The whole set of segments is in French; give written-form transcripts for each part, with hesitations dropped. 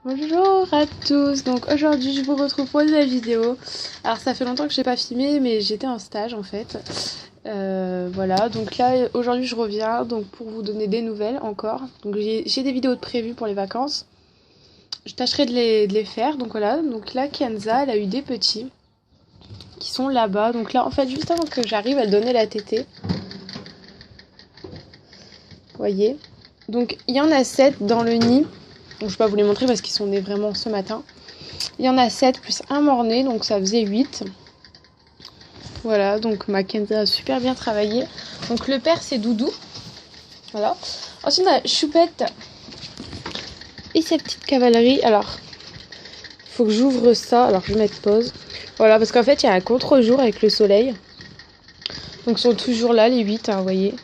Bonjour à tous, donc aujourd'hui je vous retrouve pour une nouvelle vidéo. Alors ça fait longtemps que je n'ai pas filmé mais j'étais en stage en fait. Voilà, donc là aujourd'hui je reviens donc pour vous donner des nouvelles encore. Donc j'ai des vidéos de prévues pour les vacances. Je tâcherai de les faire, donc voilà. Donc là Kenza elle a eu des petits qui sont là-bas. Donc là en fait juste avant que j'arrive elle donnait la tétée. Vous voyez. Donc il y en a 7 dans le nid. Donc je vais pas vous les montrer parce qu'ils sont nés vraiment ce matin. Il y en a 7 plus un mort-né, donc ça faisait 8. Voilà, donc Mackenzie a super bien travaillé. Donc le père c'est Doudou. Voilà. Ensuite on a Choupette et sa petite cavalerie. Alors, il faut que j'ouvre ça. Alors je vais mettre pause. Voilà, parce qu'en fait il y a un contre-jour avec le soleil. Donc ils sont toujours là les 8, hein, vous voyez.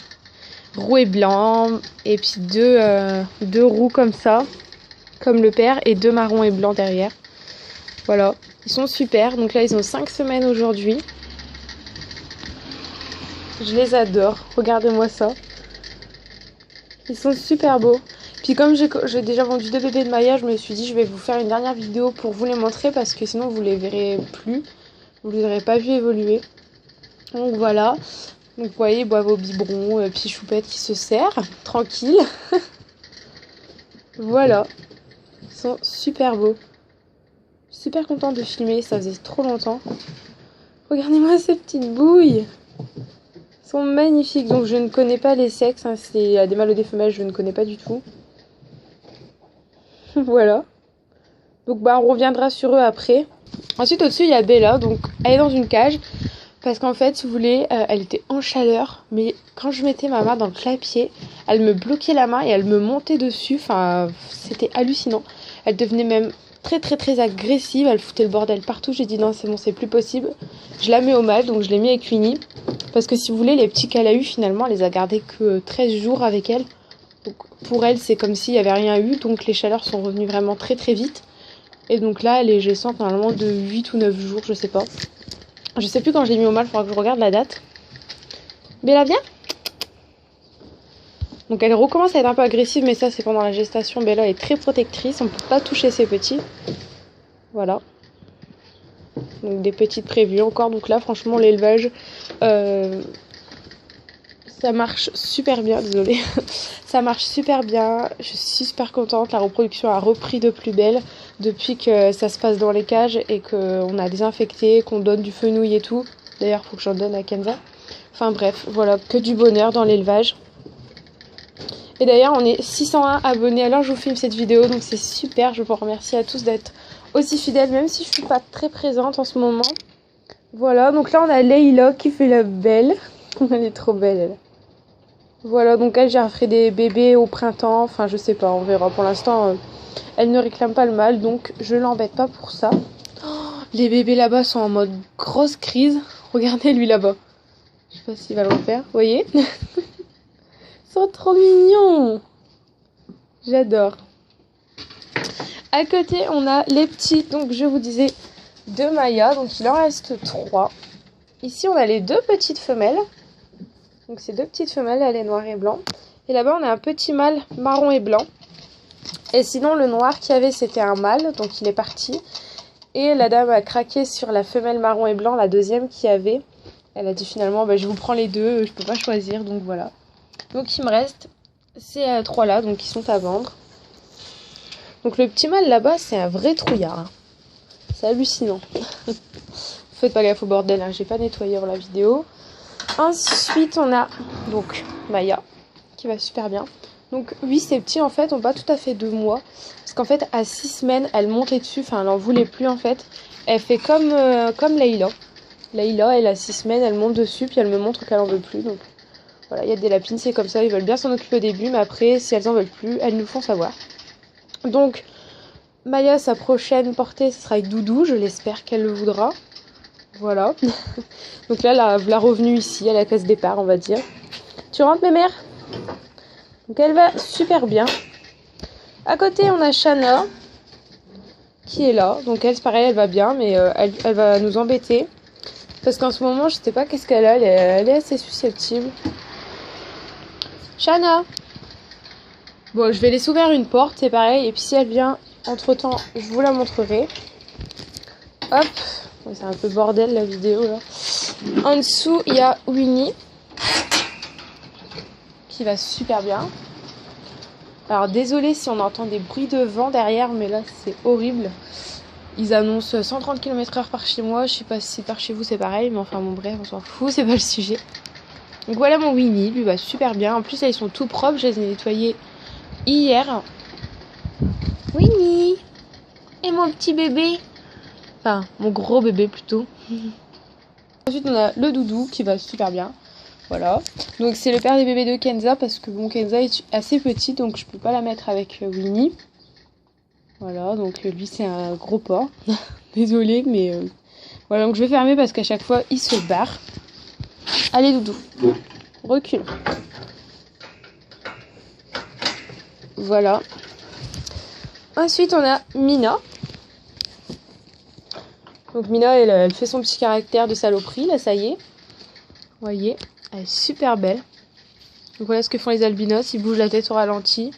Roux et blanc. Et puis deux roux comme ça. Comme le père, et 2 marrons et blancs derrière. Voilà, ils sont super. Donc là, ils ont 5 semaines aujourd'hui. Je les adore. Regardez-moi ça. Ils sont super beaux. Puis comme j'ai déjà vendu 2 bébés de Maya, je me suis dit je vais vous faire une dernière vidéo pour vous les montrer parce que sinon vous les verrez plus. Vous les aurez pas vu évoluer. Donc voilà. Donc vous voyez, ils boivent au biberon. Puis Choupette qui se sert. Tranquille. Voilà. Ils sont super beaux. Super contente de filmer, ça faisait trop longtemps. Regardez-moi ces petites bouilles. Ils sont magnifiques. Donc je ne connais pas les sexes, hein. C'est des mâles ou des femelles, je ne connais pas du tout. Voilà. Donc bah on reviendra sur eux après. Ensuite au-dessus il y a Bella, donc elle est dans une cage. Parce qu'en fait, si vous voulez, elle était en chaleur. Mais quand je mettais ma main dans le clapier, elle me bloquait la main et elle me montait dessus. Enfin, c'était hallucinant. Elle devenait même très agressive. Elle foutait le bordel partout. J'ai dit non, c'est bon, c'est plus possible. Je la mets au mal, donc je l'ai mis avec Winnie. Parce que si vous voulez, les petits qu'elle a eu finalement, elle les a gardés que 13 jours avec elle. Donc pour elle, c'est comme s'il n'y avait rien eu. Donc les chaleurs sont revenues vraiment très vite. Et donc là, elle est gestante normalement de 8 ou 9 jours, je sais pas. Je sais plus quand je l'ai mis au mal, il faudra que je regarde la date. Bella, viens. Donc elle recommence à être un peu agressive, mais ça c'est pendant la gestation. Bella est très protectrice, on ne peut pas toucher ses petits. Voilà. Donc des petites prévues encore. Donc là franchement l'élevage, ça marche super bien, désolée. Ça marche super bien, je suis super contente. La reproduction a repris de plus belle depuis que ça se passe dans les cages et qu'on a désinfecté, qu'on donne du fenouil et tout. D'ailleurs, il faut que j'en donne à Kenza. Enfin bref, voilà, que du bonheur dans l'élevage. Et d'ailleurs, on est 601 abonnés alors je vous filme cette vidéo, donc c'est super. Je vous remercie à tous d'être aussi fidèles, même si je suis pas très présente en ce moment. Voilà, donc là on a Leila qui fait la belle. Elle est trop belle, elle. Voilà, donc elle, j'ai refait des bébés au printemps. Enfin, je sais pas, on verra. Pour l'instant, elle ne réclame pas le mal, donc je l'embête pas pour ça. Oh, les bébés là-bas sont en mode grosse crise. Regardez lui là-bas. Je sais pas s'il va le refaire. Vous voyez? Ils sont trop mignons. J'adore. À côté, on a les petits, donc je vous disais, de Maya. Donc il en reste 3. Ici, on a les 2 petites femelles. Donc ces 2 petites femelles, elle est noire et blanc. Et là-bas, on a un petit mâle marron et blanc. Et sinon, le noir qu'il y avait, c'était un mâle, donc il est parti. Et la dame a craqué sur la femelle marron et blanc, la deuxième qu'il y avait. Elle a dit finalement, bah, je vous prends les 2, je peux pas choisir, donc voilà. Donc il me reste ces 3 là, donc ils sont à vendre. Donc le petit mâle là-bas, c'est un vrai trouillard. Hein. C'est hallucinant. Faites pas gaffe au bordel, hein, j'ai pas nettoyé avant la vidéo. Ensuite, on a donc Maya, qui va super bien. Donc oui, ces petits, en fait, ont pas tout à fait 2 mois. Parce qu'en fait, à 6 semaines, elle montait dessus. Enfin, elle en voulait plus, en fait. Elle fait comme Leila. Leila, elle a 6 semaines, elle monte dessus, puis elle me montre qu'elle en veut plus. Donc voilà, il y a des lapines, c'est comme ça. Ils veulent bien s'en occuper au début, mais après, si elles en veulent plus, elles nous font savoir. Donc, Maya, sa prochaine portée, ce sera avec Doudou. Je l'espère qu'elle le voudra. Voilà. Donc là, la revenue ici, à la case départ, on va dire. Tu rentres, mes mères? Donc elle va super bien. À côté, on a Shana, qui est là. Donc elle, c'est pareil, elle va bien, mais elle va nous embêter. Parce qu'en ce moment, je sais pas qu'est-ce qu'elle a. Elle est assez susceptible. Shana! Bon, je vais laisser ouvrir une porte, c'est pareil. Et puis si elle vient Entre temps, je vous la montrerai. Hop, c'est un peu bordel la vidéo là. En dessous, il y a Winnie qui va super bien. Alors désolé si on entend des bruits de vent derrière, mais là c'est horrible. Ils annoncent 130 km/h par chez moi. Je sais pas si par chez vous c'est pareil, mais enfin bon bref, on s'en fout, c'est pas le sujet. Donc voilà mon Winnie, lui va super bien. En plus là, ils sont tout propres, je les ai nettoyés hier. Winnie! Et mon petit bébé? Enfin, mon gros bébé plutôt. Ensuite, on a le doudou qui va super bien. Voilà. Donc, c'est le père des bébés de Kenza parce que bon, Kenza est assez petite donc je peux pas la mettre avec Winnie. Voilà, donc lui, c'est un gros porc. Désolée, mais voilà. Donc, je vais fermer parce qu'à chaque fois, il se barre. Allez, doudou. Recule. Voilà. Ensuite, on a Mina. Donc Mina, elle fait son petit caractère de saloperie, là, ça y est. Vous voyez, elle est super belle. Donc voilà ce que font les albinos, ils bougent la tête au ralenti.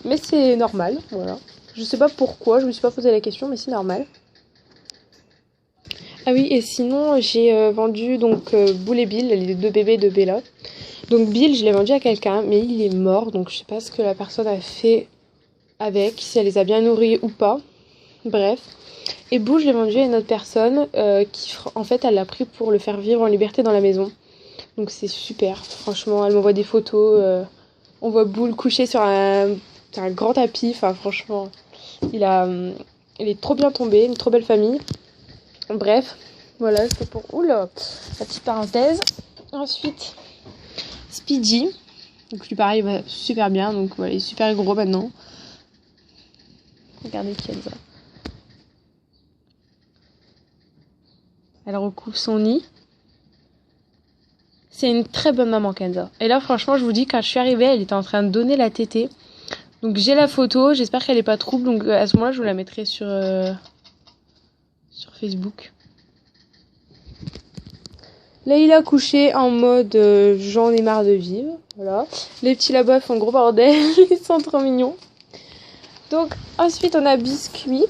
Mais c'est normal, voilà. Je sais pas pourquoi, je me suis pas posé la question, mais c'est normal. Ah oui, et sinon, j'ai vendu donc Boule et Bill, les deux bébés de Bella. Donc Bill, je l'ai vendu à quelqu'un, mais il est mort, donc je sais pas ce que la personne a fait avec, si elle les a bien nourris ou pas. Bref. Et Boo, je l'ai vendu à une autre personne qui, en fait, elle l'a pris pour le faire vivre en liberté dans la maison. Donc c'est super, franchement, elle m'envoie des photos. On voit Boo couché sur un grand tapis. Enfin, franchement, il est trop bien tombé, une trop belle famille. Bref, voilà, c'est pour... Oula, la petite parenthèse. Ensuite, Speedy. Donc lui, pareil, va super bien. Donc voilà, il est super gros maintenant. Regardez Kenza. Elle recouvre son nid. C'est une très bonne maman, Kenza. Et là, franchement, je vous dis, quand je suis arrivée, elle était en train de donner la tétée. Donc j'ai la photo, j'espère qu'elle est pas trouble. Donc à ce moment-là, je vous la mettrai sur Facebook. Là, il a couché en mode j'en ai marre de vivre. Voilà. Les petits là-bas font gros bordel. Ils sont trop mignons. Donc ensuite, on a Biscuit.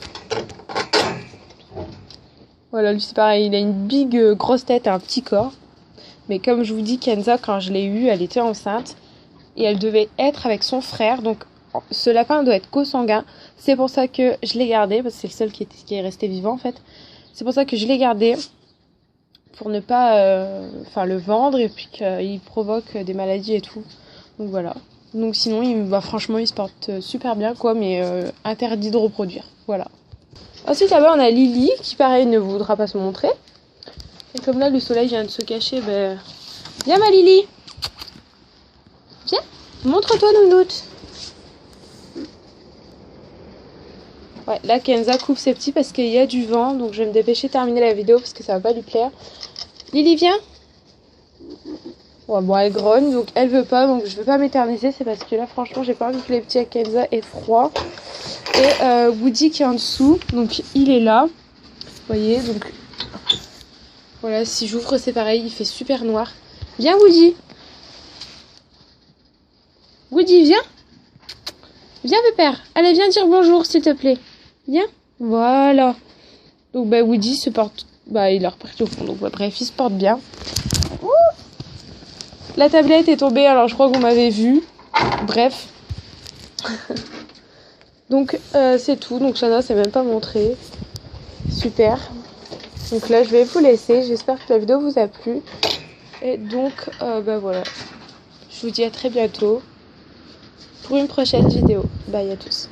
Voilà, lui c'est pareil, il a une big grosse tête et un petit corps. Mais comme je vous dis, Kenza, quand je l'ai eue, elle était enceinte. Et elle devait être avec son frère. Donc ce lapin doit être consanguin. C'est pour ça que je l'ai gardé. Parce que c'est le seul qui est resté vivant en fait. C'est pour ça que je l'ai gardé. Pour ne pas le vendre. Et puis qu'il provoque des maladies et tout. Donc voilà. Donc sinon, franchement, il se porte super bien quoi. Mais interdit de reproduire. Voilà. Ensuite là-bas on a Lily qui pareil ne voudra pas se montrer. Et comme là le soleil vient de se cacher, ben... Viens ma Lily. Viens, montre-toi nounoute. Ouais, là Kenza coupe ses petits parce qu'il y a du vent. Donc je vais me dépêcher de terminer la vidéo parce que ça va pas lui plaire. Lily viens. Ouais, bon elle grogne donc elle veut pas. Donc je veux pas m'éterniser. C'est parce que là franchement j'ai pas envie que les petits à Kenza aient froid. Et Woody qui est en dessous, donc il est là, vous voyez, donc voilà, si j'ouvre c'est pareil, il fait super noir. Viens Woody. Woody, viens. Viens pépère, allez viens dire bonjour s'il te plaît. Viens, voilà. Donc bah Woody se porte, bah il est reparti au fond, donc bah, bref, il se porte bien. Ouh, la tablette est tombée, alors je crois que vous m'avez vu, bref. Donc c'est tout, donc Shana s'est même pas montrée. Super. Donc là je vais vous laisser, j'espère que la vidéo vous a plu. Et donc voilà. Je vous dis à très bientôt pour une prochaine vidéo. Bye à tous.